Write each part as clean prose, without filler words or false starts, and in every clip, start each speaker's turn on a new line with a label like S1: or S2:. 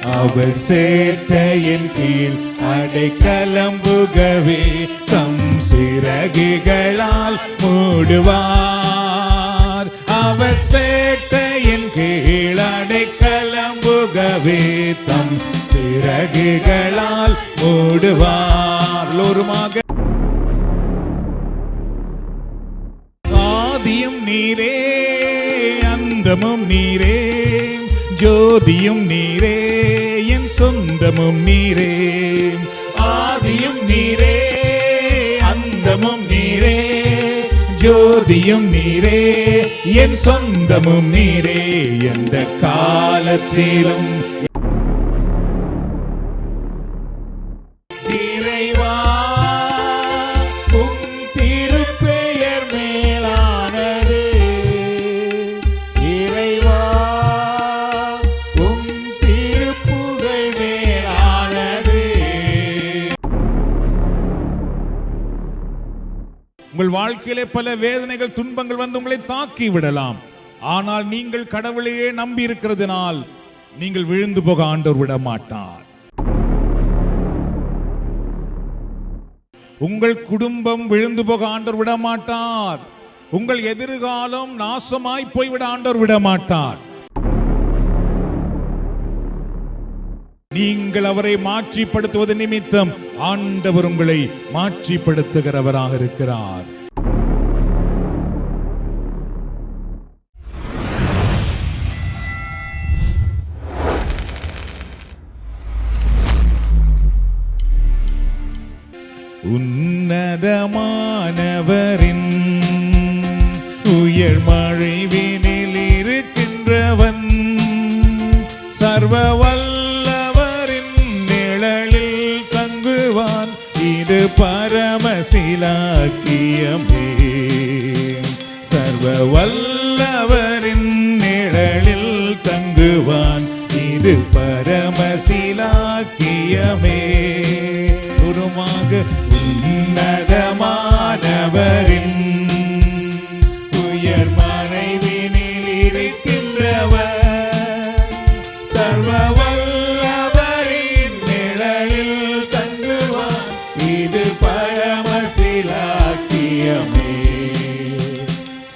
S1: அவர் சேட்டையின் கீழ் அடைக்கலம்புகவே தம் சிறகுகளால் மூடுவார். அவர் சேட்டையின் கீழ் அடைக்கலம்புகவே தம் சிறகுகளால் மூடுவார். எல்லோருமாக ஆதியும் நீரே, அந்தமும் நீரே, ஜோதியும் நீரே, என் சொந்தமும் நீரே. ஆதியும் நீரே, அந்தமும் நீரே, ஜோதியும் நீரே, என் சொந்தமும் நீரே. எந்த காலத்திலும் இறைவா உம் திருப்பெயர் மேலானது. இறைவா உம் திருப்புகழ் மேலானது. உங்கள் வாழ்க்கையிலே பல வேதனைகள், துன்பங்கள் வந்து உங்களை தாக்கி விடலாம். ஆனால் நீங்கள் கடவுளையே நம்பி இருக்கிறதுனால் நீங்கள் விழுந்து போக ஆண்டவர் விட மாட்டார். உங்கள் குடும்பம் விழுந்து போக ஆண்டவர் விட மாட்டார். உங்கள் எதிர்காலம் நாசமாய் போய்விட ஆண்டவர் விட மாட்டார். நீங்கள் அவரை மாற்றிப்படுத்துவது நிமித்தம் ஆண்டவர் உங்களை மாற்றிப்படுத்துகிறவராக இருக்கிறார். உன்னதமானவரின் உயர் மழைவினில் இருக்கின்றவன், சர்வ வல்லவரின் நிழலில் தங்குவான். இது பரமசிலாக்கியமே. சர்வ வல்லவரின் நிழலில் தங்குவான். இது பரமசிலாக்கியமே. உருமாக உன்னதமானவரின் உயர் மறைவினில் இருக்கின்றவர், சர்வ வல்லவரின் நிழலில் தங்குவான். இது பரமசிலாக்கியமே.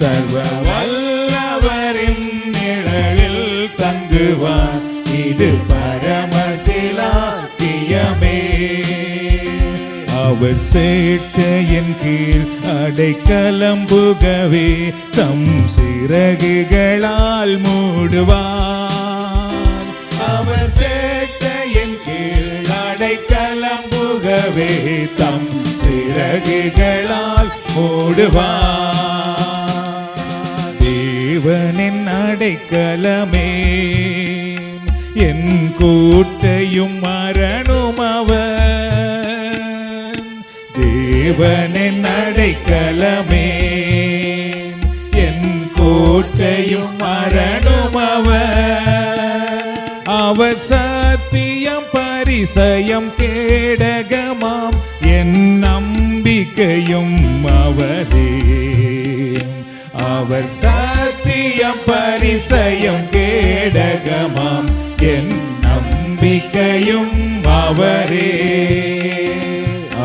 S1: சர்வ வல்லவரின் நிழலில் தங்குவான். இது பரமசிலாக்கியமே. அவர் சேட்டையின் கீழ் அடைக்கலம்புகவே தம் சிறகுகளால் மூடுவார். அவர் சேட்டையின் கீழ் அடைக்கலம்புகவே தம் சிறகுகளால் மூடுவார். தேவனின் அடைக்கலமே, என் கூட்டையும் மரணும் அவர். தேவனின் அடைக்கலமே, என் கோட்டையும் மரணும் அவர். அவர் சத்தியம் பரிசயம் கேடகமாம், என் நம்பிக்கையும் அவரே. அவர் சத்தியம் பரிசயம் கேடகமாம், என் நம்பிக்கையும் அவரே.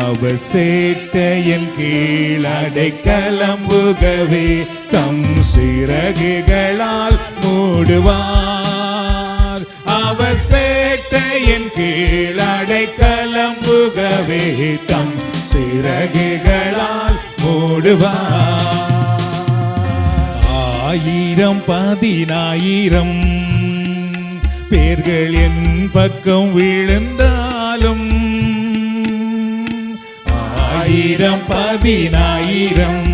S1: அவர் சேட்டையின் கீழ் அடைக்கலம்புகவே தம் சிறகுகளால் மூடுவார். அவர் சேட்டையின் கீழ் அடைக்கலம்புகவே தம் சிறகுகளால் மூடுவார். ஆயிரம் பதினாயிரம் பேர்கள் என் பக்கம் விழுந்தாலும், ஆயிரம் பதினாயிரம்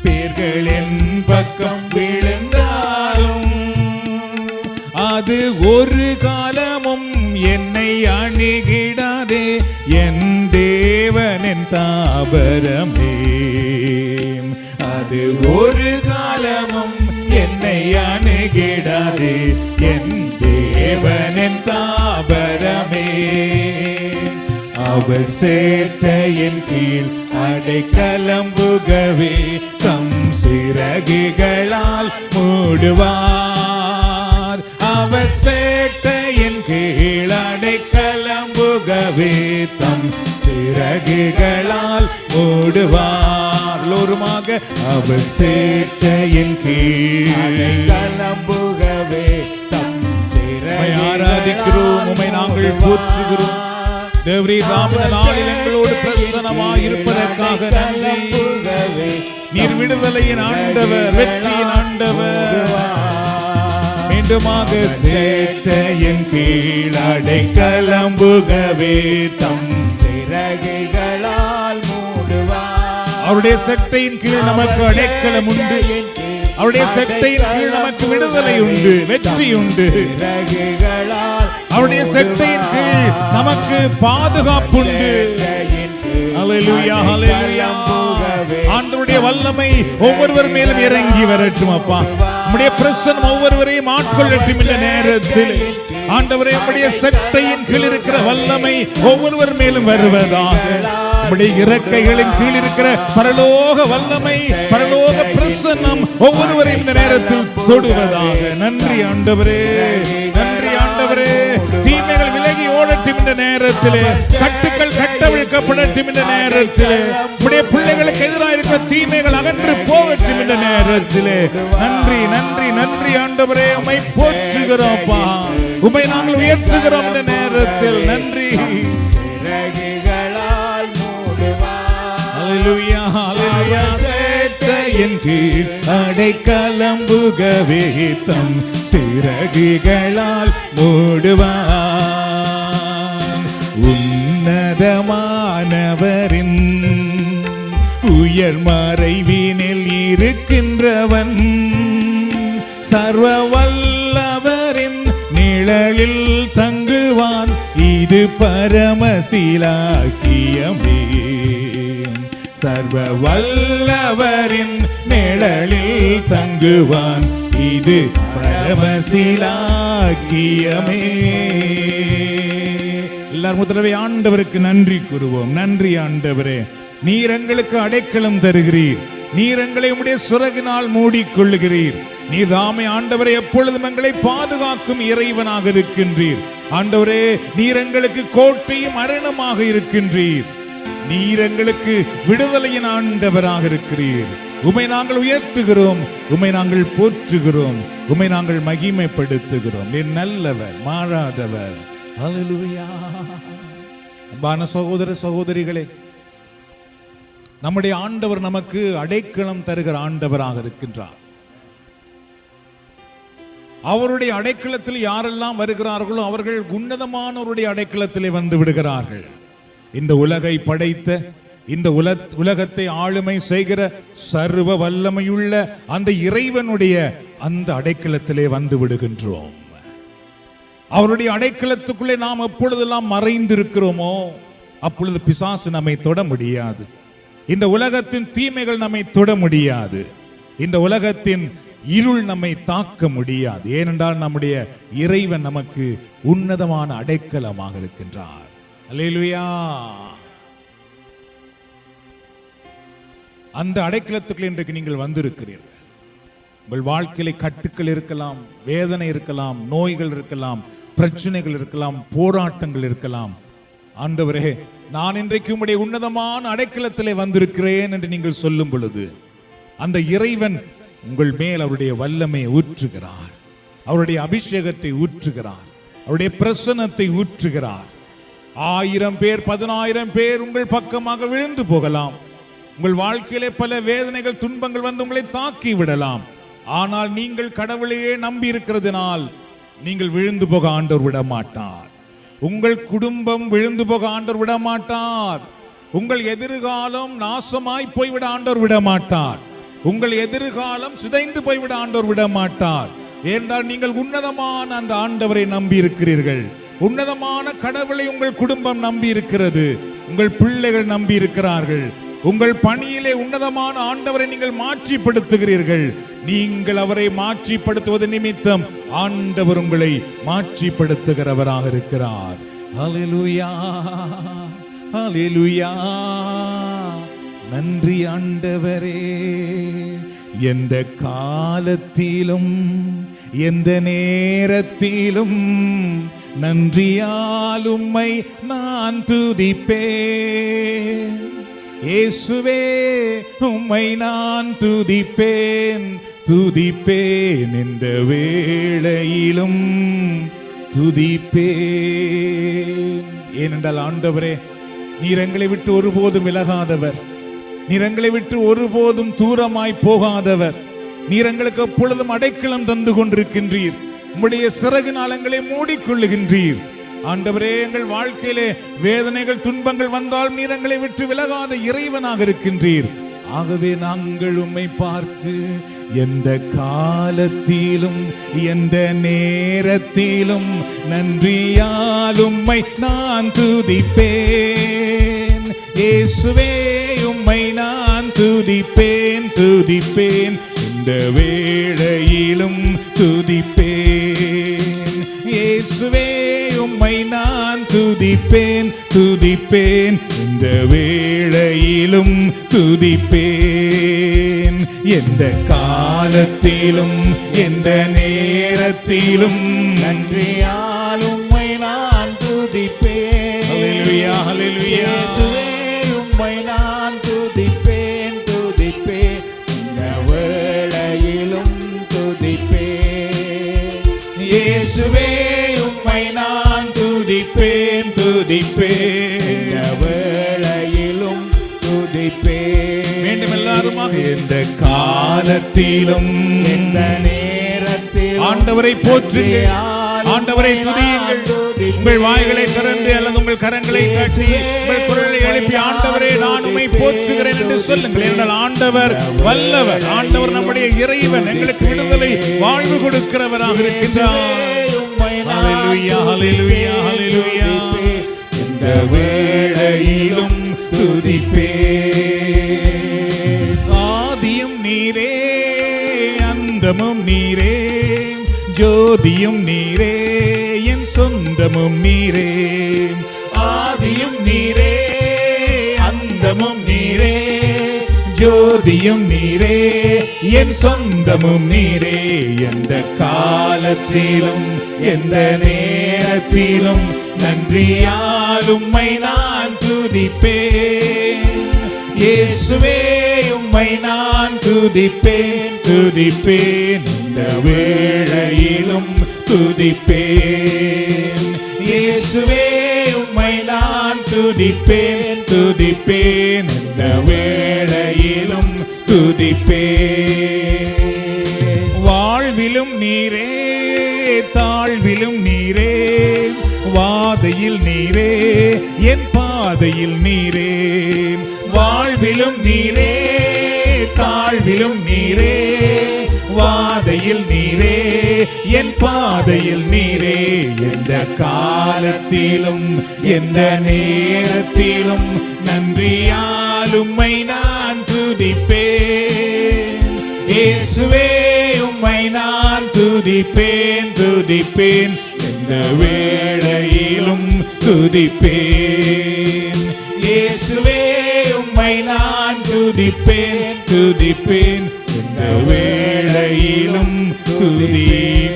S1: பேர்கள் என் பக்கம் விழுந்தாலும், அது ஒரு காலமும் என்னை அணுகிடாதே. என் தேவனின் தாபரமே, அது ஒரு காலமும் என்னை அணுகிடாதே. என் தேவனின் தாபரமே. அவர் சேட்டையின் கீழ் அடைக்கலம்புகவே தம் சிறகுகளால் மூடுவார். அவர் சேட்டையின் கீழ் அடைக்கலம்புகவே தம் சிறகுகளால் மூடுவார். எல்லோருமாக அவர் சேட்டையின் கீழ்
S2: கலம்புகவே தம் சிறகுகளால்
S1: ஆராதிக்கிறோம், உம்மை நாங்கள் போற்றுகிறோம். தேவரீர் தாம் இந்த நாளில் எங்களோடு பிரசன்னமாய் இருப்பதற்காக நன்றி. நீர் விடுதலையின் ஆண்டவர், வெற்றியின் ஆண்டவர். மீண்டுமாக சேட்டையின் கீழ் அடைக்கலம்புகவே தம்
S2: சிறகுகளால் மூடுவார்.
S1: அவருடைய செட்டையின் கீழ் நமக்கு அடைக்கலம் உண்டு. அவருடைய செட்டையின் கீழ் நமக்கு விடுதலை உண்டு, வெற்றி உண்டு. அவருடைய செட்டையின் கீழ் நமக்கு பாதுகாப்பு உண்டு. ஹல்லேலூயா, ஹல்லேலூயா. ஆண்டவருடைய வல்லமை ஒவ்வொருவர் மேலும் இறங்கி வரட்டும் அப்பா. நம்முடைய பிரசன்னம் ஒவ்வொருவரையும் ஆட்கொள்ளட்டும். இந்த நேரத்தில் ஆண்டவரே, நம்முடைய செட்டையின் கீழ் இருக்கிற வல்லமை ஒவ்வொருவர் மேலும் வருவதாக. நம்முடைய இறக்கைகளின் கீழ் இருக்கிற பரலோக வல்லமை, பரலோக பிரசன்னம் ஒவ்வொருவரையும் இந்த நேரத்தில் தொடுவதாக. நன்றி ஆண்டவரே, நன்றி ஆண்டவரே. தீமைகள் விலகி ஓடட்டும் இந்த நேரத்திலே. கட்டுக்கள் கட்டவிழ்க்கப்படட்டும் இந்த நேரத்திலே. நம்முடைய பிள்ளைகளுக்கு எதிராக இருக்கிற தீமைகள் அகன்று போகட்டும் இந்த நேரத்திலே. நன்றி, நன்றி, நன்றி ஆண்டவரே. உம்மை போற்றுகிறோம்ப்பா, உம்மை நாங்கள் உயர்த்துகிறோம் இந்த நேரத்தில். நன்றி. ஹல்லேலூயா, ஹல்லேலூயா. சேட்டையின் கீழ் அடைக்கலம்புகவே தம் சிறகுகளால் மூடுவான். உன்னதமானவரின் உயர் மறைவினில் இருக்கின்றவன், சர்வ வல்லவரின் நிழலில் தங்குவான். இது பரமசிலாக்கியமே. சர்வ வல்லவரின் நிழலில் தங்குவான். இது பரமசிலாக்கியமே. எல்லாரும் முதலவே ஆண்டவருக்கு நன்றி கூறுவோம். நன்றி ஆண்டவரே, நீர் எங்களுக்கு அடைக்கலம் தருகிறீர். நீர் எங்களை உம்முடைய சிறகினால் மூடிக்கொள்ளுகிறீர். நீர் தாமே ஆண்டவரே எப்பொழுதும் எங்களை பாதுகாக்கும் இறைவனாக இருக்கின்றீர். ஆண்டவரே, நீர் எங்களுக்கு கோட்டையும் அரணமாக இருக்கின்றீர். நீர் எங்களுக்கு விடுதலையின் ஆண்டவராக இருக்கிறீர். உம்மை நாங்கள் உயர்த்துகிறோம், உம்மை நாங்கள் போற்றுகிறோம், உம்மை நாங்கள் மகிமைப்படுத்துகிறோம். நீர் நல்லவர், மாறாதவர். ஹல்லேலூயா. அன்பான சகோதர சகோதரிகளே, நம்முடைய ஆண்டவர் நமக்கு அடைக்கலம் தருகிற ஆண்டவராக இருக்கின்றார். அவருடைய அடைக்கலத்தில் யாரெல்லாம் வருகிறார்களோ அவர்கள் உன்னதமானவருடைய அடைக்கலத்திலே வந்து விடுகிறார்கள். இந்த உலகை படைத்த, இந்த உலகத்தை ஆளுமை செய்கிற சர்வ வல்லமையுள்ள அந்த இறைவனுடைய அந்த அடைக்கலத்திலே வந்து விடுகின்றோம். அவருடைய அடைக்கலத்துக்குள்ளே நாம் எப்பொழுதெல்லாம் மறைந்திருக்கிறோமோ அப்பொழுது பிசாசு நம்மை தொட முடியாது. இந்த உலகத்தின் தீமைகள் நம்மை தொட முடியாது. இந்த உலகத்தின் இருள் நம்மை தாக்க முடியாது. ஏனென்றால் நம்முடைய இறைவன் நமக்கு உன்னதமான அடைக்கலமாக இருக்கின்றார். அல்லேலூயா. அந்த அடைக்கலத்துக்குள் இன்றைக்கு நீங்கள் வந்திருக்கிறீர்கள். உங்கள் வாழ்க்கையில கட்டுக்கள் இருக்கலாம், வேதனை இருக்கலாம், நோய்கள் இருக்கலாம், பிரச்சனைகள் இருக்கலாம், போராட்டங்கள் இருக்கலாம். ஆண்டவரே, நான் இன்றைக்கு உம்முடைய உன்னதமான அடைக்கலத்திலே வந்திருக்கிறேன் என்று நீங்கள் சொல்லும் பொழுது அந்த இறைவன் உங்கள் மேல் அவருடைய வல்லமையை ஊற்றுகிறார், அவருடைய அபிஷேகத்தை ஊற்றுகிறார், அவருடைய பிரசன்னத்தை ஊற்றுகிறார். 1000 பேர் 10000 பேர் உங்கள் பக்கமாக விழுந்து போகலாம். உங்கள் வாழ்க்கையிலே பல வேதனைகள், துன்பங்கள் வந்து உங்களை தாக்கி விடலாம். ஆனால் நீங்கள் கடவுளையே நம்பி இருக்கிறதுனால் நீங்கள் விழுந்து போக ஆண்டவர் விட மாட்டார். உங்கள் குடும்பம் விழுந்து போக ஆண்டவர் விட மாட்டார். உங்கள் எதிர்காலம் நாசமாய் போய்விட ஆண்டவர் விட மாட்டார். உங்கள் எதிர்காலம் சிதைந்து போய்விட ஆண்டவர் விட மாட்டார். ஏனென்றால் நீங்கள் உன்னதமான அந்த ஆண்டவரை நம்பி இருக்கிறீர்கள். உன்னதமான கடவுளை உங்கள் குடும்பம் நம்பி இருக்கிறது. உங்கள் பிள்ளைகள் நம்பி இருக்கிறார்கள். உங்கள் பணியிலே உன்னதமான ஆண்டவரை நீங்கள் மாற்றிப்படுத்துகிறீர்கள். நீங்கள் அவரை மாற்றிப்படுத்துவது நிமித்தம் ஆண்டவர் உங்களை மாற்றிப்படுத்துகிறவராக இருக்கிறார். ஹல்லேலூயா, ஹல்லேலூயா. நன்றி ஆண்டவரே. எந்த காலத்திலும் எந்த நேரத்திலும் நன்றியால் உம்மை நான் துதிப்பேன். இயேசுவே உம்மை நான் துதிப்பேன், துதிப்பேன் இந்த வேளையிலும் துதிப்பேன். ஏனென்றால் ஆண்டவரே, நீர் எங்களை விட்டு ஒருபோதும் விலகாதவர், நீர் எங்களை விட்டு ஒருபோதும் தூரமாய் போகாதவர். நீர் எங்களுக்கு எப்பொழுதும் அடைக்கலம் தந்து கொண்டிருக்கின்றீர். உம்முடைய சிறகினால் எங்களை மூடிக்கொள்ளுகின்றீர். ஆண்டவரே, எங்கள் வாழ்க்கையிலே வேதனைகள் துன்பங்கள் வந்தால் நீர் எங்களை விட்டு விலகாத இறைவனாக இருக்கின்றீர். ஆகவே நாங்கள் உம்மை பார்த்து எந்த காலத்திலும் எந்த நேரத்திலும் நன்றியால் உம்மை நான் துதிப்பேன். இயேசுவே உம்மை நான் துதிப்பேன், துதிப்பேன் இந்த வேளையிலும் துதிப்பேன். இயேசுவே உம்மை நான் துதிப்பேன், துதிப்பேன் இந்த வேளையிலும் துதிப்பேன். எந்த காலத்திலும் எந்த நேரத்திலும்
S2: நன்றியால் உம்மை நான் துதிப்பேன்.
S1: ஹல்லேலூயா, ஹல்லேலூயா.
S2: இயேசுவே உம்மை நான் துதிப்பேன், துதிப்பேன் இந்த வேளையிலும் துதிப்பேன்.
S1: இயேசுவே உம்மை நான் துதிப்பேன், துதிப்பேன்
S2: இந்த வேளையிலும் துதிப்பேன்.
S1: மீண்டும் எல்லாருமாக எந்த காலத்திலும்
S2: எந்த நேரத்திலும்
S1: ஆண்டவரை போற்றுங்கள், ஆண்டவரை துதியுங்கள். உங்கள் வாய்களை திறந்து அல்லது உங்கள் கரங்களை தட்டி உங்கள் குரலை எழுப்பி ஆண்டவரே நான் உம்மை போற்றுகிறேன் என்று சொல்லுங்கள். ஏனென்றால் ஆண்டவர் வல்லவர், ஆண்டவர் நம்முடைய இறைவன், எங்களுக்கு விடுதலை வாழ்வு கொடுக்கிறவராக இருக்கின்றார். ஹல்லேலூயா, ஹல்லேலூயா, ஹல்லேலூயா.
S2: இந்த வேளையிலும் துதிப்பேன்.
S1: ஆதியும் நீரே, அந்தமும் நீரே, ஜோதியும் நீரே, என் சொந்தமும் நீரே. ஆதியும் நீரே, அந்தமும் நீரே, ஜோதியும் நீரே, என் சொந்தமும் நீரே. எந்த காலத்திலும் எந்த நேரத்திலும் நன்றியால் உம்மை நான் துதிப்பேன். இயேசுவே உம்மை நான் துதிப்பேன், துதிப்பேன் இந்த வேளையிலும் துதிப்பேன். இயேசுவே உம்மை நான் துதிப்பேன், துதிப்பேன் இந்த வேளையிலும் துதிப்பேன். வாழ்விலும் நீரே, தாழ்விலும் நீரே, வாதையில் நீரே, என் பாதையில் நீரே. வாழ்விலும் நீரே, தாழ்விலும் நீரே, வாதையில் நீரே, என் பாதையில் நீரே. எந்த காலத்திலும் எந்த நேரத்திலும் நன்றியால் உம்மை நான் துதிப்பேன். இயேசுவே உம்மை நான் துதிப்பேன், துதிப்பேன் எந்த வேளையிலும் துதிப்பேன். இயேசுவே உம்மை நான் துதிப்பேன், துதிப்பேன் எந்த வேளையிலும் துதிப்பேன்.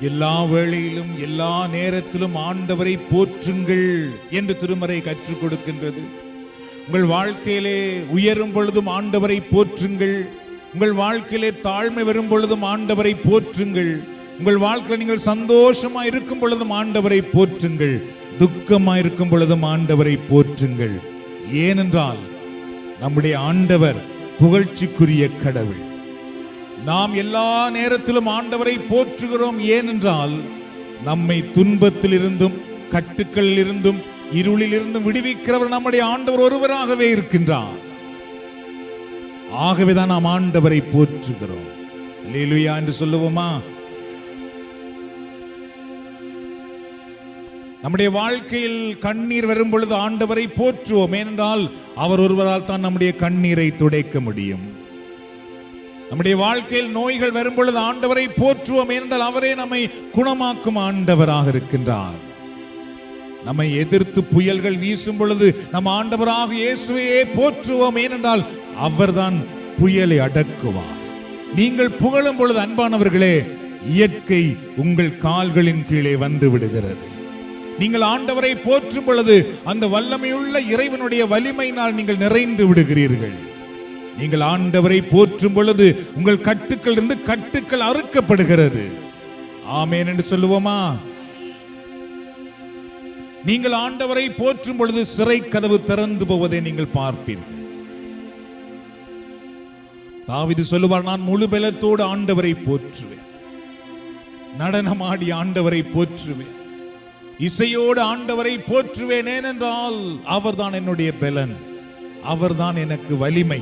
S1: எல்லா வேளையிலும் எல்லா நேரத்திலும் ஆண்டவரை போற்றுங்கள் என்று திருமறை கற்றுக் கொடுக்கின்றது. உங்கள் வாழ்க்கையிலே உயரும் பொழுதும் ஆண்டவரை போற்றுங்கள். உங்கள் வாழ்க்கையிலே தாழ்மை வரும் பொழுதும் ஆண்டவரை போற்றுங்கள். உங்கள் வாழ்க்கையில் நீங்கள் சந்தோஷமா இருக்கும் பொழுதும் ஆண்டவரை போற்றுங்கள். துக்கமா இருக்கும் பொழுதும் ஆண்டவரை போற்றுங்கள். ஏனென்றால் நம்முடைய ஆண்டவர் புகழ்ச்சிக்குரிய கடவுள். நாம் எல்லா நேரத்திலும் ஆண்டவரை போற்றுகிறோம். ஏனென்றால் நம்மை துன்பத்தில் இருந்தும் கட்டுக்களில் இருந்தும் இருளில் இருந்தும் விடுவிக்கிறவர் நம்முடைய ஆண்டவர் ஒருவராகவே இருக்கின்றார். ஆகவேதான் நாம் ஆண்டவரை போற்றுகிறோம். அல்லேலூயா என்று சொல்லுவோமா? நம்முடைய வாழ்க்கையில் கண்ணீர் வரும் பொழுது ஆண்டவரை போற்றுவோம். ஏனென்றால் அவர் ஒருவரால் தான் நம்முடைய கண்ணீரை துடைக்க முடியும். நம்முடைய வாழ்க்கையில் நோய்கள் வரும் பொழுது ஆண்டவரை போற்றுவோம். ஏனென்றால் அவரே நம்மை குணமாக்கும் ஆண்டவராக இருக்கின்றார். நம்மை எதிர்த்து புயல்கள் வீசும் பொழுது நம் ஆண்டவராக இயேசுவையே போற்றுவோம். ஏனென்றால் அவர்தான் புயலை அடக்குவார். நீங்கள் புகழும் பொழுது அன்பானவர்களே, இயற்கை உங்கள் கால்களின் கீழே வந்து விடுகிறது. நீங்கள் ஆண்டவரை போற்றும் பொழுது அந்த வல்லமையுள்ள இறைவனுடைய வலிமையினால் நீங்கள் நிறைந்து விடுகிறீர்கள். நீங்கள் ஆண்டவரை போற்றும் பொழுது உங்கள் கட்டுக்கள் இருந்து கட்டுக்கள் அறுக்கப்படுகிறது. ஆமென் என்று சொல்லுவோமா? நீங்கள் ஆண்டவரை போற்றும் பொழுது சிறை கதவு திறந்து போவதை நீங்கள் பார்ப்பீர்கள். தாவீது சொல்லுவார், நான் முழு பலத்தோடு ஆண்டவரை போற்றுவேன், நடனமாடி ஆண்டவரை போற்றுவேன், இசையோடு ஆண்டவரை போற்றுவேன். ஏனென்றால் அவர்தான் என்னுடைய பலன், அவர்தான் எனக்கு வலிமை,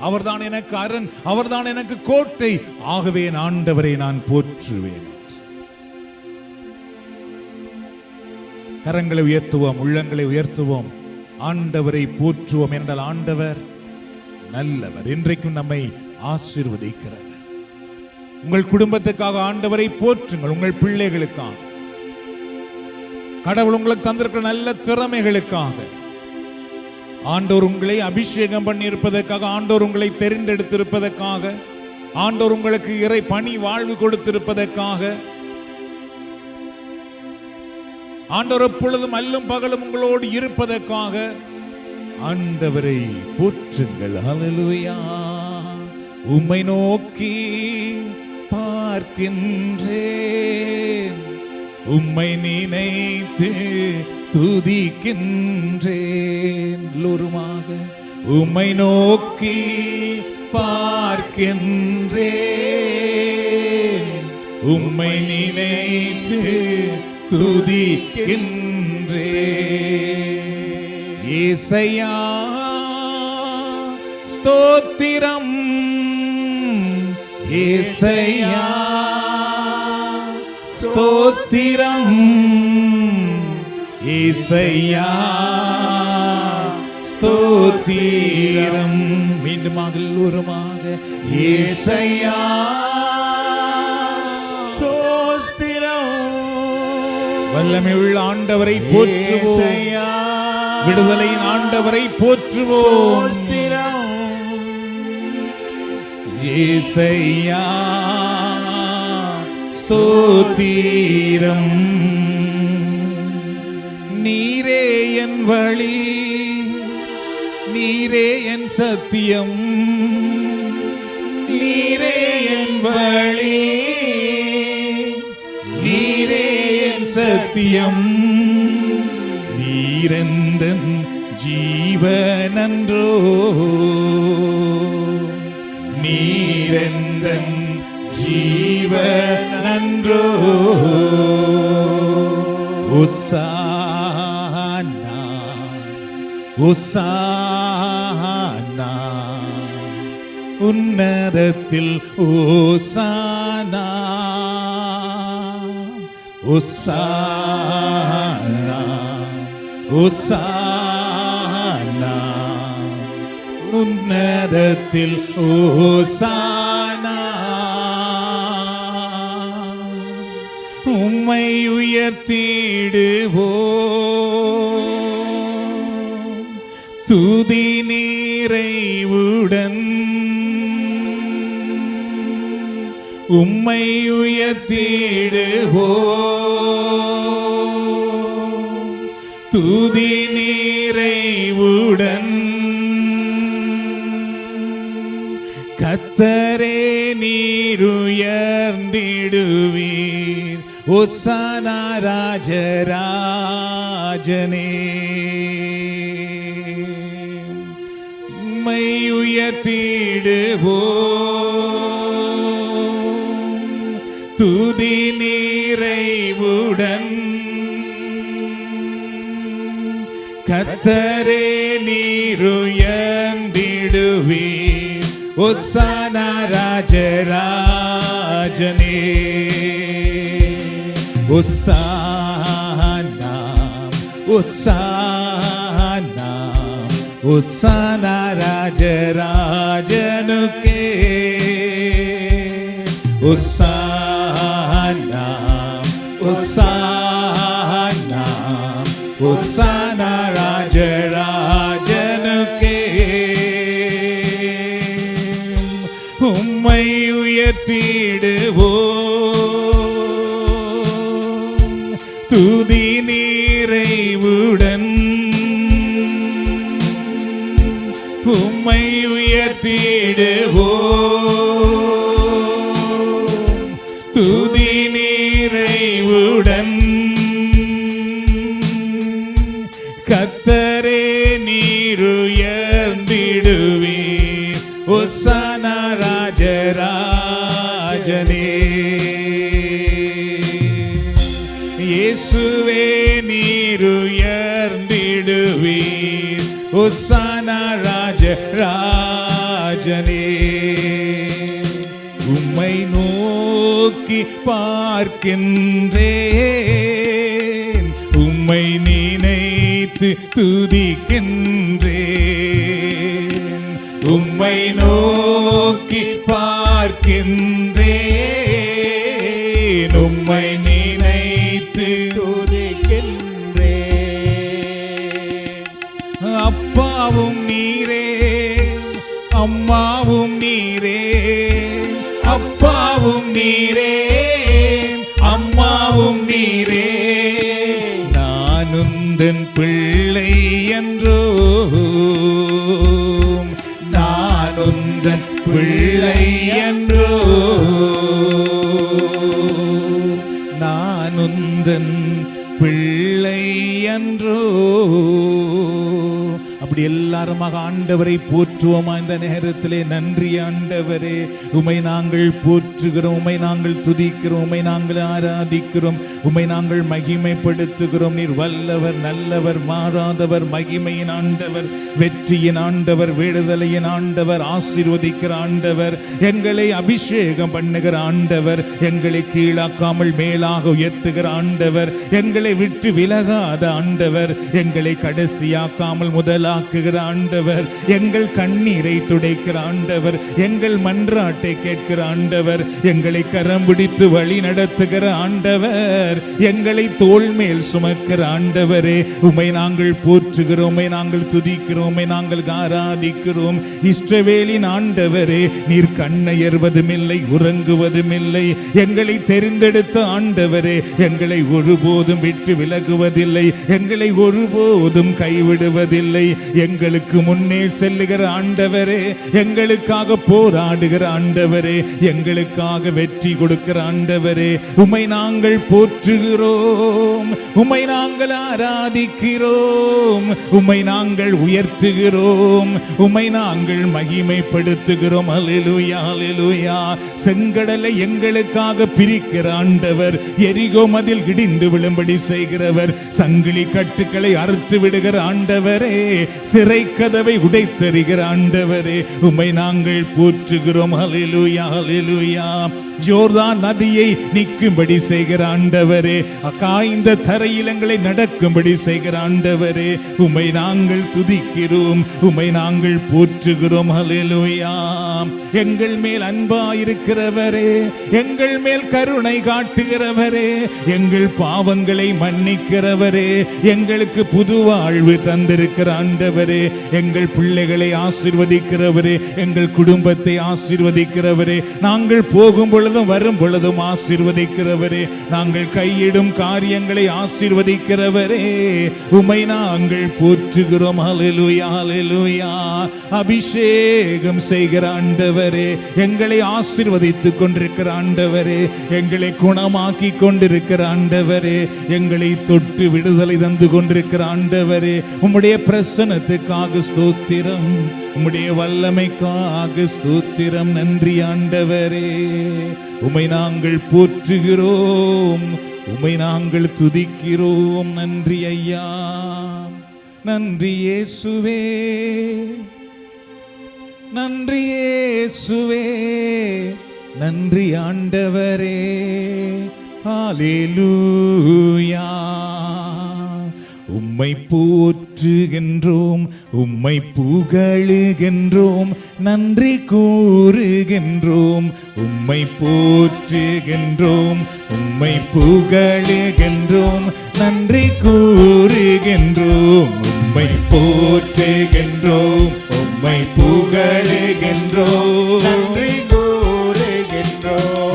S1: அவர்தான் எனக்கு அரண், அவர்தான் எனக்கு கோட்டை. ஆகவே ஆண்டவரை நான் போற்றுவேன். கரங்களை உயர்த்துவோம், உள்ளங்களை உயர்த்துவோம், ஆண்டவரை போற்றுவோம். என்றால் ஆண்டவர் நல்லவர், இன்றைக்கும் நம்மை ஆசீர்வதிக்கிறவர். உங்கள் குடும்பத்துக்காக ஆண்டவரை போற்றுங்கள். உங்கள் பிள்ளைகளுக்காக, கடவுள் உங்களுக்கு தந்திருக்கிற நல்ல திறமைகளுக்காக, ஆண்டவர் உங்களை அபிஷேகம் பண்ணி இருப்பதற்காக, ஆண்டவர் உங்களை தெரிந்தெடுத்திருப்பதற்காக, ஆண்டவர் உங்களுக்கு இறை பணி வாழ்வு கொடுத்திருப்பதற்காக, ஆண்டவர் எப்பொழுதும் அல்லும் பகலும் உங்களோடு இருப்பதற்காக ஆண்டவரை போற்றுங்கள். ஹல்லேலூயா. உம்மை நோக்கி பார்க்கின்றேன், உம்மை நினைத்து துதிக்கின்றேன். எல்லோருமாக உம்மை நோக்கி பார்க்கின்றேன், உம்மை நினைத்து துதிக்கின்றேன். இயேசையா ஸ்தோத்திரம், இயேசையா ஸ்தோத்திரம், இயேசையா ஸ்தோத்திரம். மீண்டுமாக எல்லோருமாக இயேசையா ஸ்தோத்திரம். வல்லமையுள்ள ஆண்டவரை போற்றுவோம், விடுதலையின் ஆண்டவரை போற்றுவோம். இயேசையா ஸ்தோத்திரம். நீரே என் வழி, நீரே என் சத்தியம், நீரே என் வழி, நீரே என் சத்தியம், நீரெந்தன் ஜீவனன்றோ, நீரெந்தன் ஜீவனன்றோ. உசானா உசானா உன்னதத்தில் உசானா, உசானா உசானா உன்னதத்தில் உசானா. உம்மை உயர்த்திடுவோம் துதி நிறைவுடன், உம்மை உயர்த்திடுவோம் துதி நிறைவுடன். கர்த்தரே நீருயர்ந்திடுவீர், ஓசானா ராஜராஜனே. உம்மை உயர்த்திடுவோம் துதி நிறைவுடன். கர்த்தரே நீருயர்ந்திடுவீர், ஓசானா ராஜராஜனே. ஓசானா ஓசானா ஓசானா ராஜராஜனுக்கே. ஓசானா ஓசானா ஓசானா ராஜராஜனுக்கே. உம்மை துதி நிறைவுடன் உம்மை உயர்த்திடுவோம். துதி நிறைவுடன் கர்த்தரே நீர் உயர்ந்திடுவீர். ஓசானா ராஜராஜனே. இயேசுவே நீர் உயர்ந்திடுவீர். ஓசானா ராஜராஜனே. உம்மை நோக்கி பார்க்கின்றேன், உம்மை நினைத்து துதிக்கின்றேன். உம்மை நோக்கி பார்க்கின்றேன், உம்மை நினைத்து
S2: துதிக்கின்றேன்.
S1: அப்பாவும் நீரே, அம்மாவும் நீரே. அப்பாவும் நீரே, அம்மாவும் நீரே. நான் உந்தன் பிள்ளை என்றோ, நான் உந்தன் பிள்ளை என்றோ, நான் உந்தன் பிள்ளை என்றோ. அப்படி எல்லாருமாக ஆண்டவரை போற்றுவோமா இந்த நேரத்திலே? நன்றி ஆண்டவரே, உம்மை நாங்கள் போற்றுகிறோம், உம்மை நாங்கள் துதிக்கிறோம், உம்மை நாங்கள் ஆராதிக்கிறோம், உம்மை நாங்கள் மகிமைப்படுத்துகிறோம். நீர் வல்லவர், நல்லவர், மாறாதவர், மகிமையின் ஆண்டவர், வெற்றியின் ஆண்டவர், விடுதலையின் ஆண்டவர், ஆசீர்வதிக்கிற ஆண்டவர், எங்களை அபிஷேகம் பண்ணுகிற ஆண்டவர், எங்களை கீழாக்காமல் மேலாக உயர்த்துகிற ஆண்டவர், எங்களை விட்டு விலகாத ஆண்டவர், எங்களை கடைசியாக்காமல் முதலாக்குகிற ஆண்டவர், எங்கள் கண்ணீரை துடைக்கிற ஆண்டவர், எங்கள் மன்றாட்டை கேட்கிற ஆண்டவர், எங்களை கரம் பிடித்து வழி நடத்துகிற ஆண்டவர், எங்களை தோள் மேல் சுமக்கிற ஆண்டவரே, உம்மை நாங்கள் போற்றுகிறோம், உம்மை நாங்கள் துதிக்கிறோம், உம்மை நாங்கள் ஆராதிக்கிறோம். இஸ்ரவேலின் ஆண்டவரே, நீர் கண்ணயர்வதும் இல்லை, உறங்குவதும் இல்லை. எங்களை தெரிந்தெடுத்த ஆண்டவரே, எங்களை ஒருபோதும் விட்டு விலகுவதில்லை, எங்களை ஒருபோதும் கைவிடுவதில்லை. எங்களுக்கு முன்னே செல்லுகிற ஆண்டவரே, எங்களுக்காக போராடுகிற ஆண்டவரே, எங்களுக்காக வெற்றி கொடுக்கிற ஆண்டவரே, உம்மை நாங்கள் போற்றுகிறோம், உம்மை நாங்கள் ஆராதிக்கிறோம், உம்மை நாங்கள் உயர்த்துகிறோம், உம்மை நாங்கள் மகிமைப்படுத்துகிறோம். அல்லேலூயா, அல்லேலூயா. செங்கடலை எங்களுக்காக பிரிக்கிற ஆண்டவர், எரிகோ மதில் இடிந்து விழும்படி செய்கிறவர், சங்கிலி கட்டுக்களை அறுத்து விடுகிற ஆண்டவரே, சிறை கதவை உடைத்தெறிகிற ஆண்டவரே, உம்மை நாங்கள் போற்றுகிறோம். அல்லேலூயா, அல்லேலூயா. யோர்தான் நதியை நிற்கும்படி செய்கிற ஆண்டவரே, காய்ந்த தரையில் எங்களை நடக்கும்படி செய்கிற ஆண்டவரே, உம்மை நாங்கள் துதிக்கிறோம், உம்மை நாங்கள் போற்றுகிறோம். அல்லேலூயா. எங்கள் மேல் அன்பாயிருக்கிறவரே, எங்கள் மேல் கருணை காட்டுகிறவரே, எங்கள் பாவங்களை மன்னிக்கிறவரே, எங்களுக்கு புது வாழ்வு தந்திருக்கிற ஆண்டவரே, எங்கள் பிள்ளைகளை ஆசீர்வதிக்கிறவரே, எங்கள் குடும்பத்தை ஆசீர்வதிக்கிறவரே, நாங்கள் போகும் பொழுதும் வரும் பொழுதும் ஆசீர்வதிக்கிறவரே, நாங்கள் கையிடும் காரியங்களை ஆசீர்வதிக்கிறவரே, உம்மை நாங்கள் போற்றுகிறோம். அல்லேலூயா, அல்லேலூயா. அபிஷேகம் செய்கிற ஆண்டவரே, எங்களை ஆசீர்வதித்துக் கொண்டிருக்கிற ஆண்டவரே, எங்களை குணமாக்கி கொண்டிருக்கிற ஆண்டவரே, எங்களை தொட்டு விடுதலை தந்து கொண்டிருக்கிற ஆண்டவரே, உம்முடைய பிரசன்னத்துக்காக ஸ்தோத்திரம், உம்முடைய வல்லமைக்காக ஸ்தோத்திரம். நன்றி ஆண்டவரே, உம்மை நாங்கள் போற்றுகிறோம், உம்மை நாங்கள் துதிக்கிறோம். நன்றி ஐயா, நன்றி இயேசுவே, நன்றி இயேசுவே, நன்றி ஆண்டவரே. ஹல்லேலூயா. உம்மை போற்றுகின்றோம், உம்மை புகழுகின்றோம், நன்றி கூறுகின்றோம். உம்மை போற்றுகின்றோம், உம்மை புகழுகின்றோம், நன்றி கூறுகின்றோம். உம்மை போற்றுகின்றோம், உம்மை புகழுகின்றோம்,
S2: நன்றி கூறுகின்றோம்.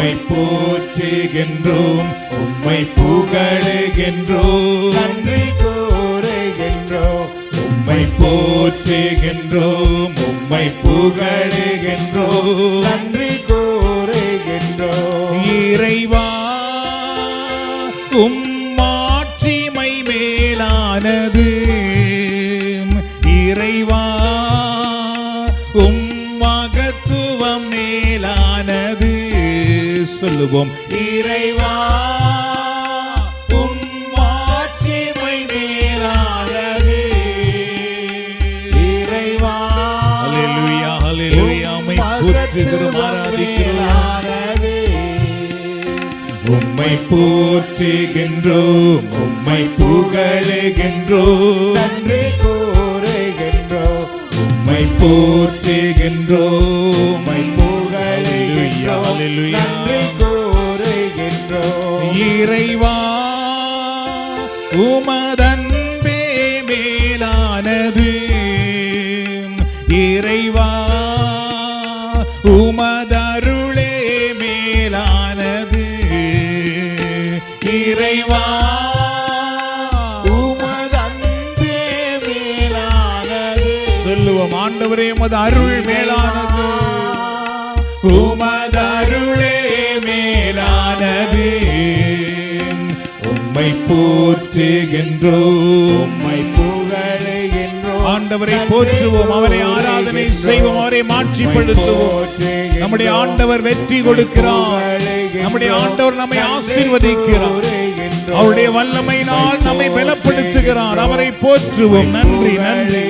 S1: உம்மை போற்றுகின்றோம், உம்மை புகழுகின்றோம்,
S2: நன்றி கூறுகின்றோம்.
S1: உம்மை போற்றுகின்றோம், உம்மை புகழுகின்றோம்,
S2: நன்றி கூறுகின்றோம்.
S1: இறைவா உம் மாட்சிமை மேலானது, இறைவா உம் மகத்துவம் மேலானது. சொல்லுவோம், இறைவா உம் மாட்சிமை மேலானது.
S2: இறைவா
S1: ஹல்லேலூயா, ஹல்லேலூயா. உம்மை போற்றுகிறோம், ஆராதிக்கிறோம். உம்மை போற்றுகின்றோம், உம்மை புகழுகின்றோம்,
S2: நன்றி கூறுகின்றோம்.
S1: உம்மை போற்றுகின்றோம், உம்மை
S2: புகழுகின்றோம்.
S1: ஹல்லேலூயா.
S2: நன்றி கூறுகின்றோம்.
S1: இறைவா உமதன்பே மேலானது, இறைவா உமதருளே மேலானது, இறைவா
S2: உமதன்பே மேலானது.
S1: சொல்லுவோம், ஆண்டவரே உமது அருள் மேலானது, உமது அருளே மேலானது. உம்மை போற்றுகின்றோம்,
S2: உம்மை புகழுகின்றோம்.
S1: ஆண்டவரை போற்றுவோம், அவரை ஆராதனை செய்வோம், அவரை மாட்சிப்படுத்துவோம். நம்முடைய ஆண்டவர் வெற்றி கொடுக்கிறார், நம்முடைய ஆண்டவர் நம்மை ஆசீர்வதிக்கிறார், அவருடைய வல்லமையினால் நம்மை பலப்படுத்துகிறார். அவரை போற்றுவோம். நன்றி, நன்றி.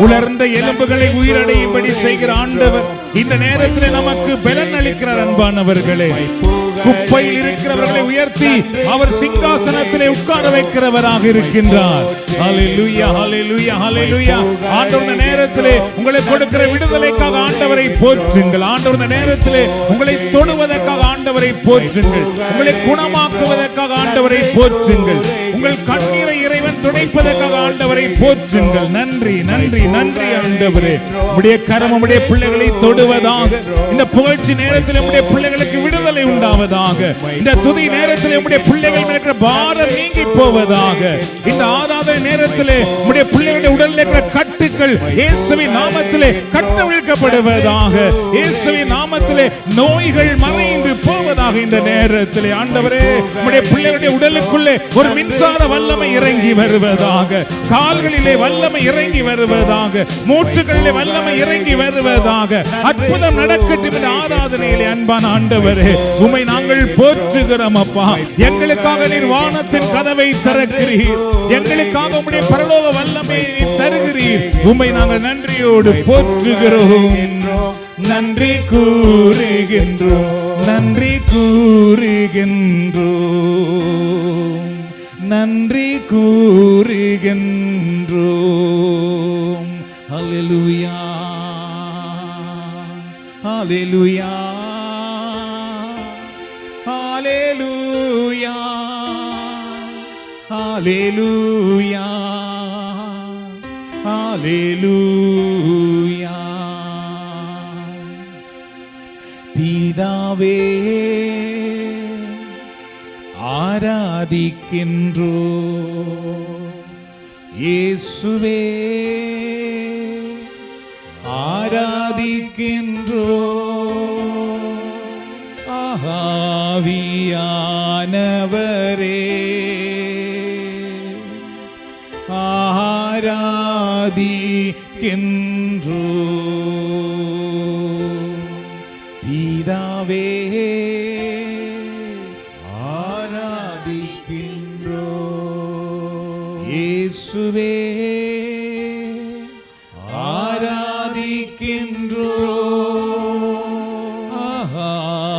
S1: உலர்ந்த எலும்புகளை உயிரடையும்படி செய்கிற ஆண்டவர் இந்த நேரத்தில் நமக்கு பலன் அளிக்கிறார். அன்பானவர்களே, குப்பையில் இருக்கிறவர்களை உயர்த்தி அவர் சிங்காசனத்திலே உட்கார வைக்கிறவராக இருக்கின்றார். ஹல்லேலூயா, ஹல்லேலூயா, ஹல்லேலூயா. ஆண்டவர் இந்த நேரத்திலே உங்களை கொடுக்கிற விடுதலைக்காக ஆண்டவரை போற்றுங்கள். ஆண்டவர் இந்த நேரத்திலே உங்களை தொடுவதற்காக ஆண்டவரை போற்றுங்கள். உங்களை குணமாக்குவதற்காக ஆண்டவரை போற்றுங்கள். உங்கள் கண்ணீரை இறைவன் துடைப்பதற்காக ஆண்டவரை போற்றுங்கள். நன்றி, நன்றி, நன்றி ஆண்டவரே. உம்முடைய கரம் உம்முடைய பிள்ளைகளை தொடுவதாக. இந்த புகழ்ச்சி நேரத்தில் உம்முடைய பிள்ளைகளுக்கு விடுதலை உண்டாவதாக. இந்த துதி நேரத்தில் உம்முடைய பிள்ளைகள் இருக்கிற பாரம் நீங்கி போவதாக. இந்த ஆராதனை நேரத்தில் உம்முடைய பிள்ளைகளுடைய உடலில் இருக்கிற கட்டுக்கள் இயேசுவின் நாமத்திலே கட்டவிழ்க்கப்படுவதாக. இயேசுவின் நாமத்திலே நோய்கள் மறைந்து போவதாக. இந்த நேரத்தில் ஆண்டவரே உம்முடைய பிள்ளைகளுடைய உடலுக்குள்ளே ஒரு மின்சார வல்லமை இறங்கி வருவதாக. கால்களிலே வல்லமை இறங்கி வருவதாக. மூட்டுகளிலே வல்லமை இறங்கி வருவதாக. அற்புதம் நடக்கட்டும் இந்த ஆராதனையிலே. அன்பான ஆண்டவரே, உம்மை நாங்கள் போற்றுகிறோம் அப்பா. எங்களுக்காக நீர் வானத்தின் கதவை திறக்கிறீர். எங்களுக்காக உம்முடைய பரலோக வல்லமையை நீர் தருகிறீர். உம்மை நாங்கள் நன்றியோடு போற்றுகிறோம். நன்றி கூறுகின்றோம், நன்றி கூறுகின்றோம், நன்றி கூறுகின்றோம். ஹல்லேலூயா, ஹல்லேலூயா, ஹல்லேலூயா, ஹல்லேலூயா, ஹல்லேலூயா. பிதாவே ஆராதிக்கின்றோம், இயேசுவே ஆராதிக்கின்றோம், ஆவியானவரே ஆராதிக்கின்றோம். பிதாவே ஆராதிக்கின்றோம், இயேசுவே ஆராதிக்கின்றோம்,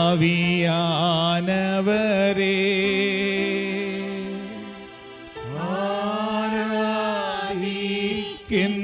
S1: ஆவியானவரே ஆராதிக்கின்றோம்.